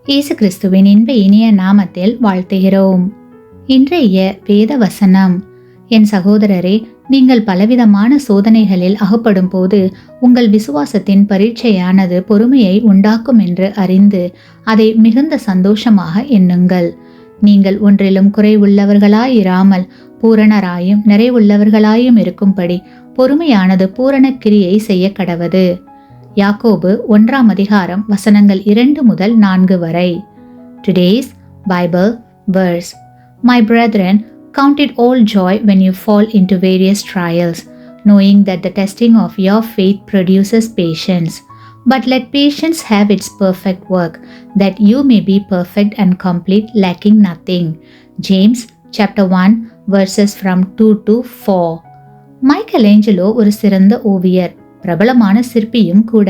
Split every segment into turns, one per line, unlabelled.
இயேசு கிறிஸ்துவின் இன்ப இனிய நாமத்தில் வாழ்த்துகிறோம். இன்றைய வேத வசனம். என் சகோதரரே, நீங்கள் பலவிதமான சோதனைகளில் அகப்படும் போது உங்கள் விசுவாசத்தின் பரீட்சையானது பொறுமையை உண்டாக்கும் என்று அறிந்து அதை மிகுந்த சந்தோஷமாக எண்ணுங்கள். நீங்கள் ஒன்றிலும் குறைவுள்ளவர்களாயிராமல் பூரணராயும் நிறைவுள்ளவர்களாயும் இருக்கும்படி பொறுமையானது பூரண கிரியை செய்ய கடவது. யாக்கோபு 1 அதிகாரம் வசனங்கள் 2 முதல் 4 வரை. Today's Bible verse. My brethren, count it all joy when you fall into various trials, knowing that the testing of your faith produces patience. But let patience have its perfect work, that you may be perfect and complete, lacking nothing. James chapter 1 verses from 2 to 4. Michelangelo ஒரு சிறந்த ஓவியர், பிரபலமான சிற்பியும் கூட.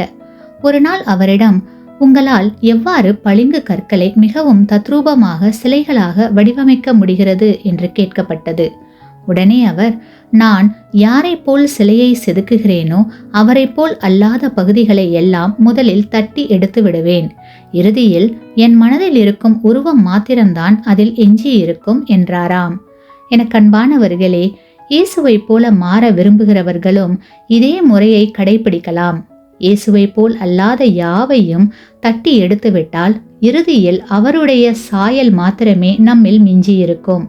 ஒரு நாள் அவரிடம், உங்களால் எவ்வாறு பளிங்கு கற்களை மிகவும் தத்ரூபமாக சிலைகளாக வடிவமைக்க முடிகிறது என்று கேட்கப்பட்டது. உடனே அவர், நான் யாரை போல் சிலையை செதுக்குகிறேனோ அவரை போல் அல்லாத பகுதிகளை எல்லாம் முதலில் தட்டி எடுத்து விடுவேன். இறுதியில் என் மனதில் இருக்கும் உருவம் மாத்திரம்தான் அதில் எஞ்சி இருக்கும் என்றாராம். எனக்கு அன்பானவர்களே, இயேசுவை போல மாற விரும்புகிறவர்களும் இதே முறையை கடைபிடிக்கலாம். இயேசுவை போல் அல்லாத யாவையும் தட்டி எடுத்துவிட்டால் இறுதியில் அவருடைய சாயல் மாத்திரமே நம்மில் மிஞ்சி இருக்கும்.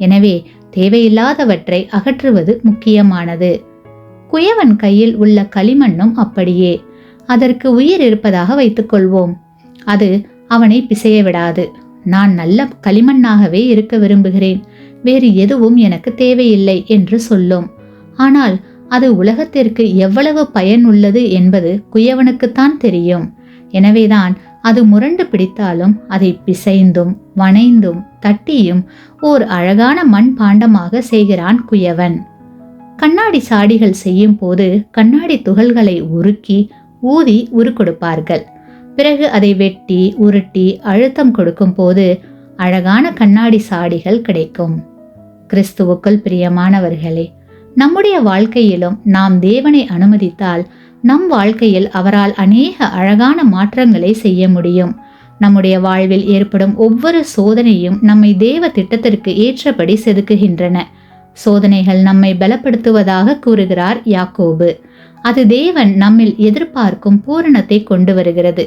எனவே தேவையில்லாதவற்றை அகற்றுவது முக்கியமானது. குயவன் கையில் உள்ள களிமண்ணும் அப்படியே. அதற்கு உயிர் இருப்பதாக வைத்துக்கொள்வோம். அது அவனை பிசைய விடாது. நான் நல்ல களிமண்ணாகவே இருக்க விரும்புகிறேன், வேறு எதுவும் எனக்கு தேவையில்லை என்று சொல்லும். ஆனால் அது உலகத்திற்கு எவ்வளவு பயன் உள்ளது என்பது குயவனுக்குத்தான் தெரியும். எனவேதான் அது முரண்டு பிடித்தாலும் அதை பிசைந்தும் வனைந்தும் தட்டியும் ஓர் அழகான மண் பாண்டமாக செய்கிறான் குயவன். கண்ணாடி சாடிகள் செய்யும் போது கண்ணாடி துகள்களை உருக்கி ஊதி உருக்கொடுப்பார்கள். பிறகு அதை வெட்டி உருட்டி அழுத்தம் கொடுக்கும் போது அழகான கண்ணாடி சாடிகள் கிடைக்கும். கிறிஸ்துவுக்குள் பிரியமானவர்களே, நம்முடைய வாழ்க்கையிலும் நாம் தேவனை அனுமதித்தால் நம் வாழ்க்கையில் அவரால் அநேக அழகான மாற்றங்களை செய்ய முடியும். நம்முடைய வாழ்வில் ஏற்படும் ஒவ்வொரு சோதனையும் நம்மை தேவ திட்டத்திற்கு ஏற்றபடி செதுக்குகின்றன. சோதனைகள் நம்மை பலப்படுத்துவதாக கூறுகிறார் யாக்கோபு. அது தேவன் நம்மில் எதிர்பார்க்கும் பூரணத்தை கொண்டு வருகிறது.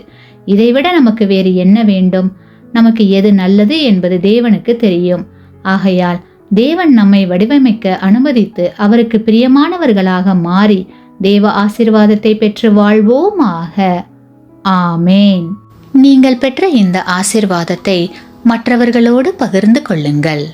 இதைவிட நமக்கு வேறு என்ன வேண்டும்? நமக்கு எது நல்லது என்பது தேவனுக்கு தெரியும். ஆகையால் தேவன் நம்மை வடிவமைக்க அனுமதித்து அவருக்கு பிரியமானவர்களாக மாறி தேவ ஆசீர்வாதத்தை பெற்று வாழ்வோமாக. ஆமேன். நீங்கள் பெற்ற இந்த ஆசீர்வாதத்தை மற்றவர்களோடு பகிர்ந்து கொள்ளுங்கள்.